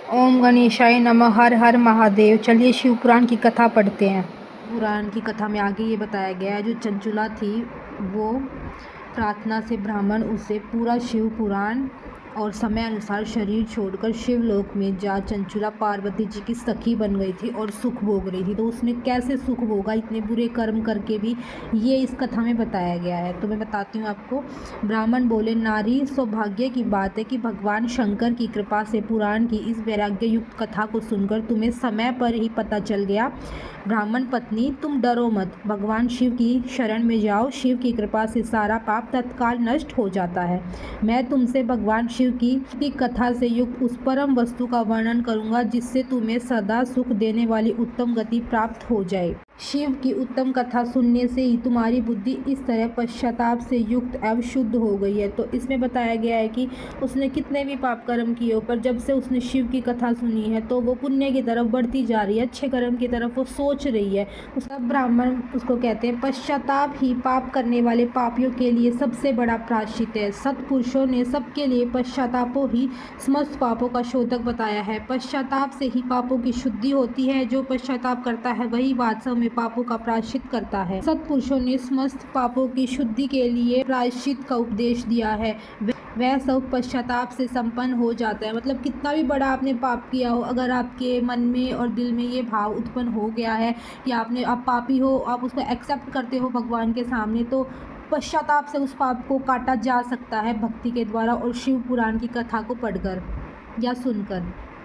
ओम गणेशाय नमः। हर हर महादेव। चलिए शिव पुराण की कथा पढ़ते हैं। पुराण की कथा में आगे ये बताया गया है, जो चंचुला थी वो प्रार्थना से ब्राह्मण उसे पूरा शिव पुराण और समय अनुसार शरीर छोड़कर शिवलोक में जा चंचुला पार्वती जी की सखी बन गई थी और सुख भोग रही थी। तो उसने कैसे सुख भोगा इतने बुरे कर्म करके भी, ये इस कथा में बताया गया है। तो मैं बताती हूँ आपको। ब्राह्मण बोले, नारी सौभाग्य की बात है कि भगवान शंकर की कृपा से पुराण की इस वैराग्य युक्त कथा को सुनकर तुम्हें समय पर ही पता चल गया। ब्राह्मण पत्नी, तुम डरो मत, भगवान शिव की शरण में जाओ। शिव की कृपा से सारा पाप तत्काल नष्ट हो जाता है। मैं तुमसे भगवान शिव की कथा से युक्त उस परम वस्तु का वर्णन करूंगा जिससे तुम्हें सदा सुख देने वाली उत्तम गति प्राप्त हो जाए। शिव की उत्तम कथा सुनने से ही तुम्हारी बुद्धि इस तरह पश्चाताप से युक्त एवं शुद्ध हो गई है। तो इसमें बताया गया है कि उसने कितने भी पाप कर्म किए हो, पर जब से उसने शिव की कथा सुनी है तो वो पुण्य की तरफ बढ़ती जा रही है, अच्छे कर्म की तरफ वो सोच रही है। उसका ब्राह्मण उसको कहते हैं, पश्चाताप ही पाप करने वाले पापियों के लिए सबसे बड़ा प्रायश्चित है। सत्पुरुषों ने सबके लिए पश्चातापो ही समस्त पापों का शोधक बताया है। पश्चाताप से ही पापों की शुद्धि होती है। जो पश्चाताप करता है वही वास्तव में पापों का प्रायश्चित करता है। सत्पुरुषों ने समस्त पापों की शुद्धि के लिए प्रायश्चित का उपदेश दिया है। वह सब पश्चाताप से संपन्न हो जाता है। मतलब कितना भी बड़ा आपने पाप किया हो, अगर आपके मन में और दिल में ये भाव उत्पन्न हो गया है कि आप पापी हो, आप उसको एक्सेप्ट करते हो भगवान के सामने, तो पश्चाताप से उस पाप को काटा जा सकता है भक्ति के द्वारा और शिव पुराण की कथा को पढ़कर या सुनकर।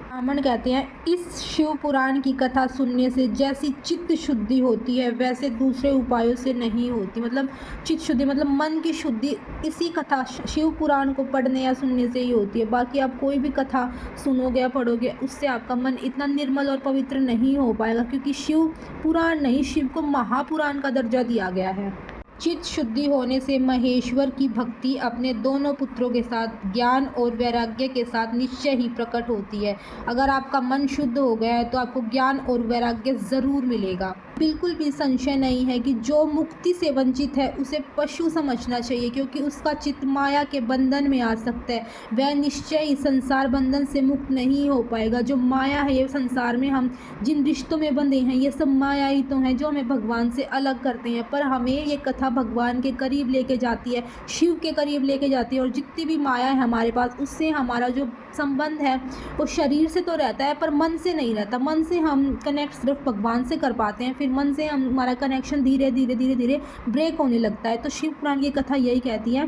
ब्राह्मण कहते हैं, इस शिव पुराण की कथा सुनने से जैसी चित्त शुद्धि होती है वैसे दूसरे उपायों से नहीं होती। मतलब चित्त शुद्धि मतलब मन की शुद्धि इसी कथा शिव पुराण को पढ़ने या सुनने से ही होती है। बाकी आप कोई भी कथा सुनोगे या पढ़ोगे उससे आपका मन इतना निर्मल और पवित्र नहीं हो पाएगा, क्योंकि शिव पुराण नहीं, शिव को महापुराण का दर्जा दिया गया है। चित्त शुद्धि होने से महेश्वर की भक्ति अपने दोनों पुत्रों के साथ ज्ञान और वैराग्य के साथ निश्चय ही प्रकट होती है। अगर आपका मन शुद्ध हो गया है तो आपको ज्ञान और वैराग्य ज़रूर मिलेगा। बिल्कुल भी संशय नहीं है कि जो मुक्ति से वंचित है उसे पशु समझना चाहिए, क्योंकि उसका चित्त माया के बंधन में आ सकता है। वह निश्चय ही संसार बंधन से मुक्त नहीं हो पाएगा। जो माया है, ये संसार में हम जिन रिश्तों में बंधे हैं ये सब माया ही तो हैं जो हमें भगवान से अलग करते हैं। पर हमें ये कथा भगवान के करीब लेके जाती है, शिव के करीब लेके जाती है। और जितनी भी माया है हमारे पास, उससे हमारा जो संबंध है वो शरीर से तो रहता है पर मन से नहीं रहता। मन से हम कनेक्ट सिर्फ भगवान से कर पाते हैं, फिर मन से हमारा कनेक्शन धीरे धीरे धीरे धीरे ब्रेक होने लगता है। तो शिव पुराण की कथा यही कहती है